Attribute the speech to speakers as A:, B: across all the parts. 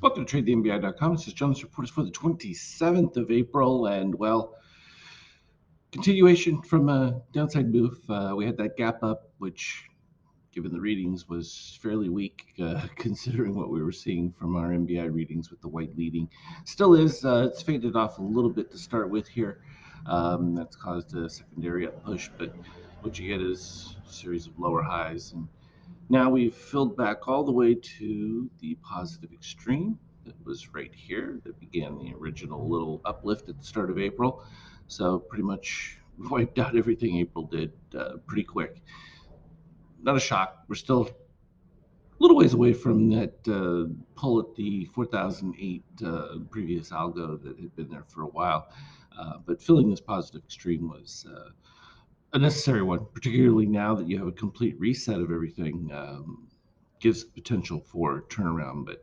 A: Welcome to TradeTheMBI.com. This is Jonas Reporters for the 27th of April, and continuation from a downside move. We had that gap up, which, given the readings, was fairly weak, considering what we were seeing from our MBI readings with the white leading. Still is. It's faded off a little bit to start with here. That's caused a secondary up push, but what you get is a series of lower highs, and now we've filled back all the way to the positive extreme that was right here that began the original little uplift at the start of April. So pretty much wiped out everything April did pretty quick. Not a shock. We're still a little ways away from that pull at the 4008 previous algo that had been there for a while. But filling this positive extreme was a necessary one, particularly now that you have a complete reset of everything. Gives potential for turnaround, but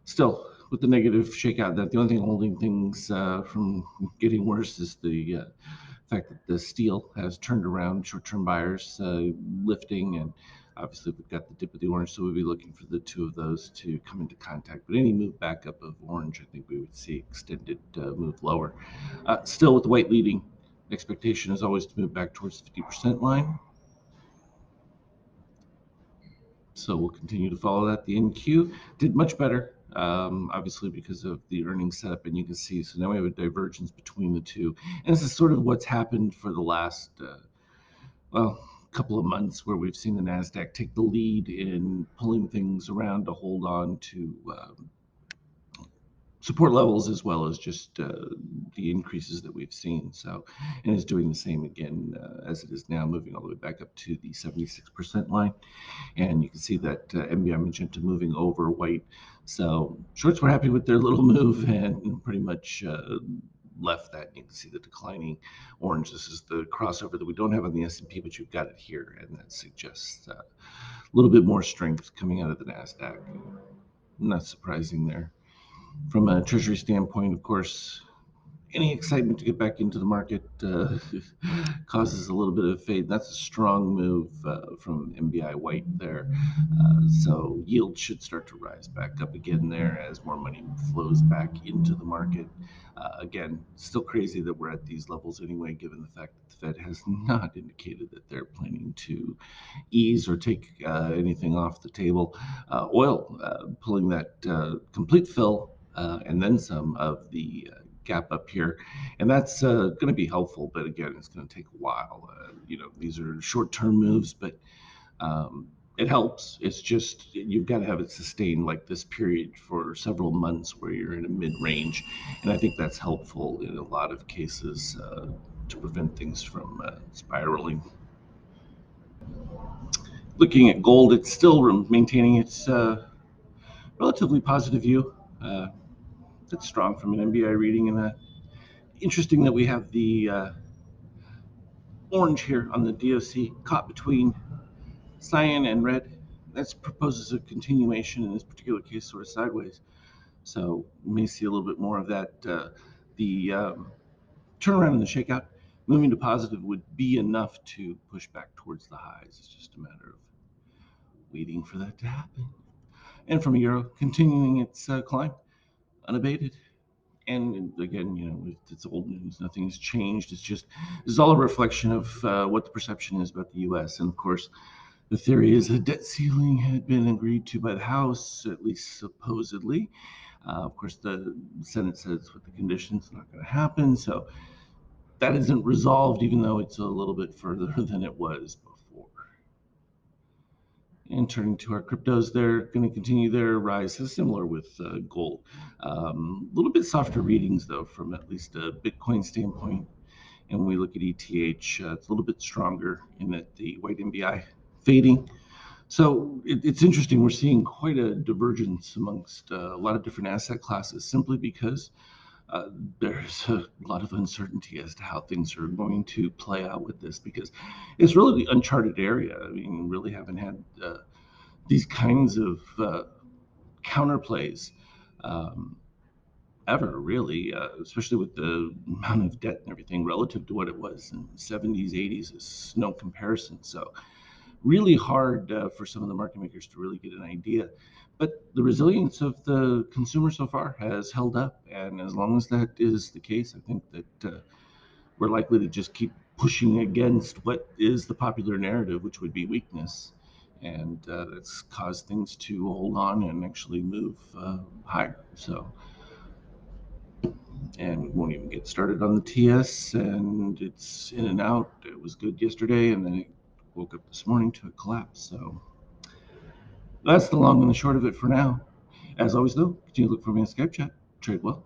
A: still, with the negative shakeout, that the only thing holding things from getting worse is the fact that the steel has turned around. Short-term buyers lifting, and obviously we've got the dip of the orange, so we'll be looking for the two of those to come into contact. But any move back up of orange, I think we would see extended move lower. Still, with the white leading, expectation is always to move back towards the 50% line. So we'll continue to follow that. The NQ did much better, obviously because of the earnings setup, and you can see. So now we have a divergence between the two, and this is sort of what's happened for the last couple of months, where we've seen the Nasdaq take the lead in pulling things around to hold on to support levels, as well as just the increases that we've seen. So, and is doing the same again as it is now, moving all the way back up to the 76% line. And you can see that MBI Magenta moving over white. So shorts were happy with their little move and pretty much left that. You can see the declining orange. This is the crossover that we don't have on the S&P, but you've got it here, and that suggests a little bit more strength coming out of the Nasdaq. Not surprising there. From a treasury standpoint, of course, any excitement to get back into the market causes a little bit of fade. That's a strong move from MBI white there. So yield should start to rise back up again there as more money flows back into the market. Again, still crazy that we're at these levels anyway, given the fact that the Fed has not indicated that they're planning to ease or take anything off the table. Oil pulling that complete fill and then some of the gap up here, and that's going to be helpful. But again, it's going to take a while. These are short-term moves, but it helps. It's just you've got to have it sustained like this period for several months where you're in a mid-range, and I think that's helpful in a lot of cases to prevent things from spiraling. Looking at gold, it's still maintaining its relatively positive view. It's strong from an MBI reading, and interesting that we have the orange here on the DOC caught between cyan and red. That proposes a continuation in this particular case, sort of sideways. So we may see a little bit more of that. The turnaround in the shakeout, moving to positive, would be enough to push back towards the highs. It's just a matter of waiting for that to happen. And from a euro, continuing its climb unabated. And again, it's old news. Nothing's changed. It's just this is all a reflection of what the perception is about the U.S. And of course, the theory is a debt ceiling had been agreed to by the House, at least supposedly. Of course, the Senate says with the conditions, not going to happen. So that isn't resolved, even though it's a little bit further than it was before. And turning to our cryptos, they're going to continue their rise, similar with gold. A little bit softer readings, though, from at least a Bitcoin standpoint. And when we look at ETH, it's a little bit stronger in that the white MBI fading. So it's interesting. We're seeing quite a divergence amongst a lot of different asset classes, simply because there's a lot of uncertainty as to how things are going to play out with this, because it's really the uncharted area. I mean, really haven't had these kinds of counterplays ever, really, especially with the amount of debt and everything relative to what it was in the 70s, 80s. Is no comparison. So really hard for some of the market makers to really get an idea. But the resilience of the consumer so far has held up, and as long as that is the case, I think that we're likely to just keep pushing against what is the popular narrative, which would be weakness. And that's caused things to hold on and actually move higher. So, and we won't even get started on the TS, and it's in and out. It was good yesterday, and then it woke up this morning to a collapse. So that's the long and the short of it for now. As always, though, continue to look for me on Skype chat. Trade well.